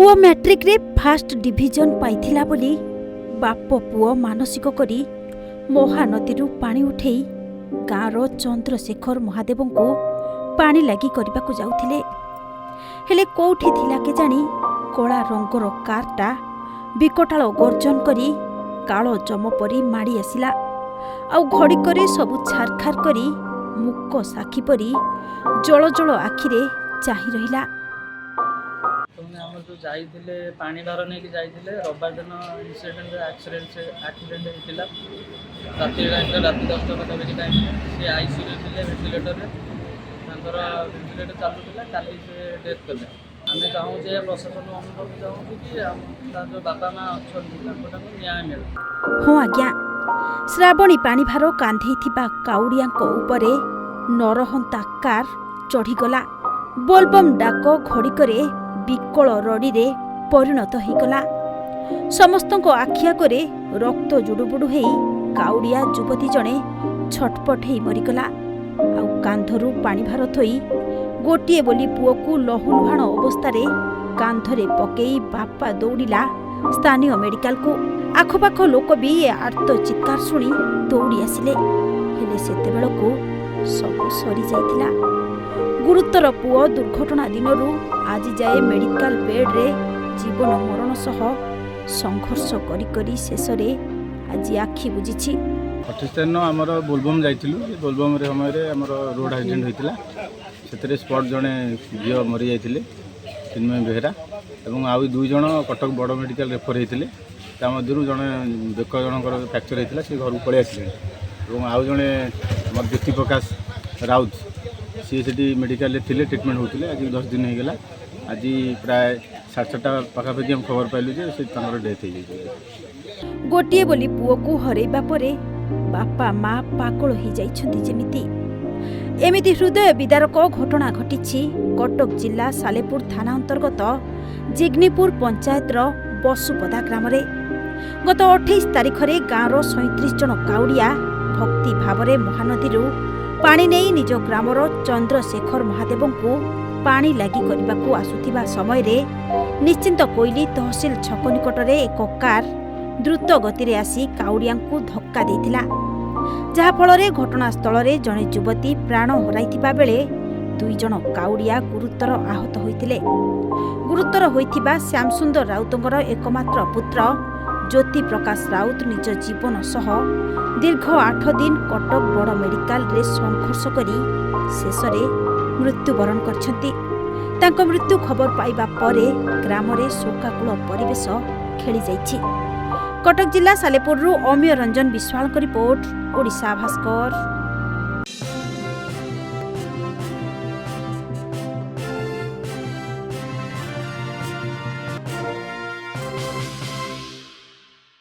पुओ मैट्रिक रे fast division पाइथिला बोली बाप पुओ मानसिक करी महानदी पानी उठे गाँवर चंद्रशेखर महादेव को पानी लगी करने को जाउथिले। हेले कोठी थिला के जानी कला रंगर कारटा विकटाल गर्जन करी कालो जम परी माड़ी आसिला। आउ घड़िकरे सबु छारखार करी मुक साखी परी जल जल आखिरे चाही रहिला। जो जाइए पानी भार नहीं जाइए रविवार दिन इनसीडेंट एक्सीडेंट होता राति टाइम राति 10टा पाखापाखि टाइम सी आईसीयू थे वेंटिलेटर वेंटिलेटर चलुला काली से डेथ कले। आम चाहूजे प्रशासन अनुरोध चाहूँ कि जो बापा माँ अच्छा न्याय मिले। हाँ आज्ञा, श्रावणी पानी भार कांधे काउड़िया उपरे नरहंता कार चढ़ीगला। बोलबम डाक घड़िकरे विकल रड़ी रे परिणत होगला। समस्त आखि आगे रक्त जुड़ुबुड़ु हो काउड़िया युवती जड़े छटपट हो मरीगला। आउ कांधरू पानी भार थोई गोटे बोली पुओ को लहुलुहाण अवस्था कांधरे पकई बापा दौड़िला स्थानीय मेडिकल को। आखपाख लोक भी आर्त चित्कार शुणी दौड़ी आसिले। हेले सेतेबेलकु सब सरी जाइथिला। गुरुतर पुओ दुर्घटना दिनरू आज जाए मेडिकल बेड रे जीवन मरण सह संघर्ष करी करी शेष रे आज आखि बुझी। 28 दिन आमर बोलबम जाइलु। बोलबम समय आमर रोड एक्सीडेंट होता से स्पॉट जड़े झील मरी जाते चिन्मय बेहरा और आउ 2 जन कटक बड़ मेडिकल रेफर होते मध्य जड़े बेक जनकर फ्रैक्चर होता से घर को पलि आसिले और आउ जड़े ज्योति प्रकाश राउत सी मेडिकल थे ट्रिटमेंट होते आज 10 दिन होगा। आज प्राय 7:30 पाखापाखि हम खबर पाइलु जे से डेथ हो गोटे बोली पुओ को हरैबा परे बापा माँ पागल हो जाइछन्ति जेमिति। एमिति हृदय विदारक घटना घटिछि कटक जिला सालेपुर थाना अंतर्गत जिग्नीपुर पंचायतर बसुपदा ग्राम रे। गत 28 तारिख रे गाँवर 37 जन काउड़िया भक्ति भावरे महानदी पानी नहीं निज ग्रामर चंद्रशेखर महादेव को पानी लगी करने को आसुथिबा समय रे निश्चिंत कोइली तहसील छक निकटरे एक कार द्रुत गति रे आसी काउड़िया को धक्का देथिला। जहा फल घटनास्थल रे जड़े युवती प्राण हराइथिबा बेले 2 जन काउड़िया गुरुतर आहत होइथिले। गुरुतर होइथिबा श्यामसुंदर राउतंगर एकमात्र पुत्र ज्योति प्रकाश राउत निज जीवन सह दीर्घ 8 दिन कटक बड़ मेडिकल रे संघर्ष करी शेष रे मृत्युवरण करछन्ति। तांको मृत्यु खबर पाइबा परे ग्राम रे शोकाकुल परिवेश खेली जाइछि। कटक जिला सालेपुर अमीय रंजन विश्वाल को रिपोर्ट, ओडिशा भास्कर।